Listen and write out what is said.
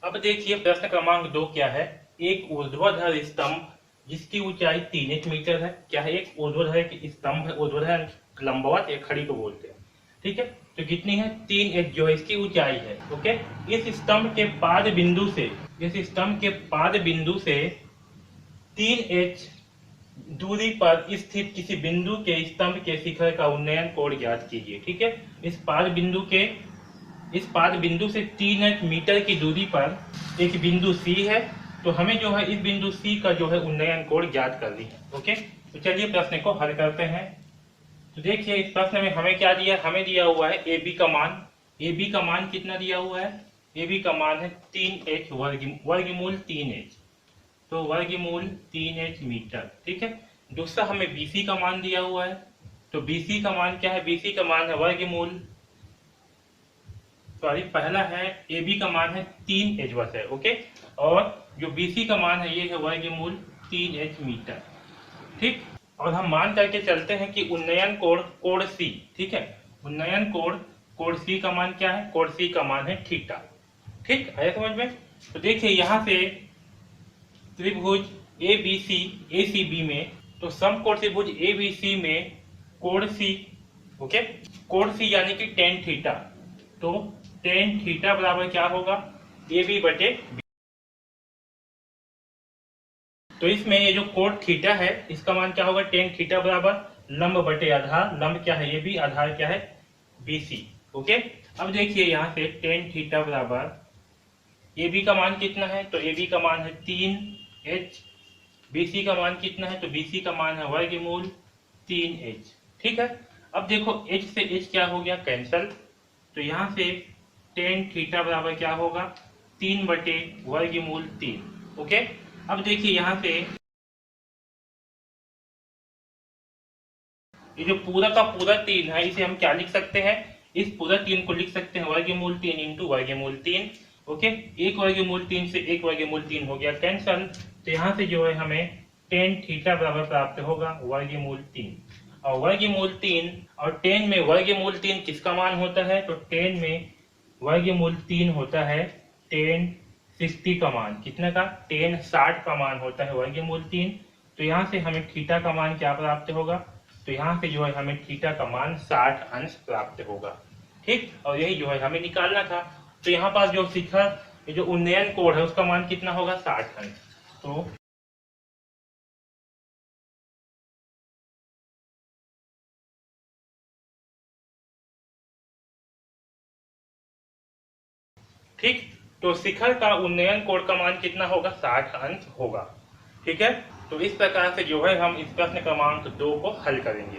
अब देखिए प्रश्न क्रमांक 2 क्या है। एक ऊर्ध्वाधर स्तंभ जिसकी ऊंचाई 3 मीटर है। क्या है? एक ऊर्ध्वाधर स्तंभ है, ऊर्ध्वाधर लंबवत एक खड़ी को बोलते हैं। ठीक है, तो कितनी है? 3 जो है इसकी ऊंचाई है। ओके, इस स्तंभ के पाद बिंदु से 3 दूरी पर स्थित किसी बिंदु के स्तंभ के शिखर का उन्नयन कोण ज्ञात कीजिए। ठीक है, इस पाद बिंदु से 3 मीटर की दूरी पर एक बिंदु सी है, तो हमें जो है इस बिंदु सी का जो है उन्नयन कोण ज्ञात करनी है। ओके, तो चलिए प्रश्न को हल करते हैं। तो देखिए इस प्रश्न में हमें क्या दिया? हमें दिया हुआ है ए बी का मान। ए बी का मान कितना दिया हुआ है? ए बी का मान है 3h वर्गमूल 3h, तो वर्गमूल 3h मीटर। ठीक है, दूसरा हमें बीसी का मान दिया हुआ है, तो बीसी का मान क्या है? बीसी का मान है पहला है ए बी का मान है 3h बस है। ओके, और जो बीसी का मान है ये है वर्गमूल 3h मीटर। ठीक, और हम मान करके चलते हैं कि उन्नयन कोण सी। ठीक है, उन्नयन कोण सी का मान क्या है? कोण सी का मान है थीटा। ठीक, आया समझ में? तो देखिए यहाँ से त्रिभुज ACB में, तो समकोण त्रिभुज ABC में कोण सी, ओके, कोण सी यानी कि tan थीटा, तो tan थीटा बराबर क्या होगा? AB बटे B। तो इसमें ये जो कोण थीटा है इसका मान क्या होगा? tan थीटा बराबर लंब बटे आधार। लंब क्या है? AB, आधार क्या है? BC। ओके, अब देखिए यहाँ से tan थीटा बराबर AB का मान कितना है? तो AB का मान है 3h। BC का मान कितना है? तो BC का मान है वर्गमूल 3h। ठीक है, अब देखो h से h क्या हो गया? कैंसल। तो यहाँ से tan थीटा बराबर क्या होगा? 3 बटे वर्गमूल 3। ओके, अब देखिए यहाँ से ये जो पूरा का पूरा 3 है इसे हम क्या लिख सकते हैं? इस पूरा 3 को लिख सकते हैं वर्गमूल 3 इंटू वर्गमूल 3। ओके, एक वर्गमूल 3 से एक वर्गमूल 3 हो गया कैंसल। तो यहाँ से जो है हमें tan थीटा बराबर प्राप्त होगा वर्गमूल 3। और वर्गमूल 3 और tan में वर्गमूल 3 किसका मान होता है? तो tan में वर्गमूल 3 होता है tan 60 का मान। कितने का? tan 60 का मान होता है वर्गमूल 3। तो यहाँ से हमें थीटा का मान क्या प्राप्त होगा? तो यहाँ से जो है हमें थीटा का मान 60 अंश प्राप्त होगा। ठीक, और यही जो है हमें निकालना था। तो यहाँ पास जो शिखर, ये जो उन्नयन कोण है उसका मान कितना होगा? 60 अंश। तो ठीक, तो शिखर का उन्नयन कोण का मान कितना होगा? 60 अंश होगा। ठीक है, तो इस प्रकार से जो है हम इस प्रश्न क्रमांक 2 को हल करेंगे।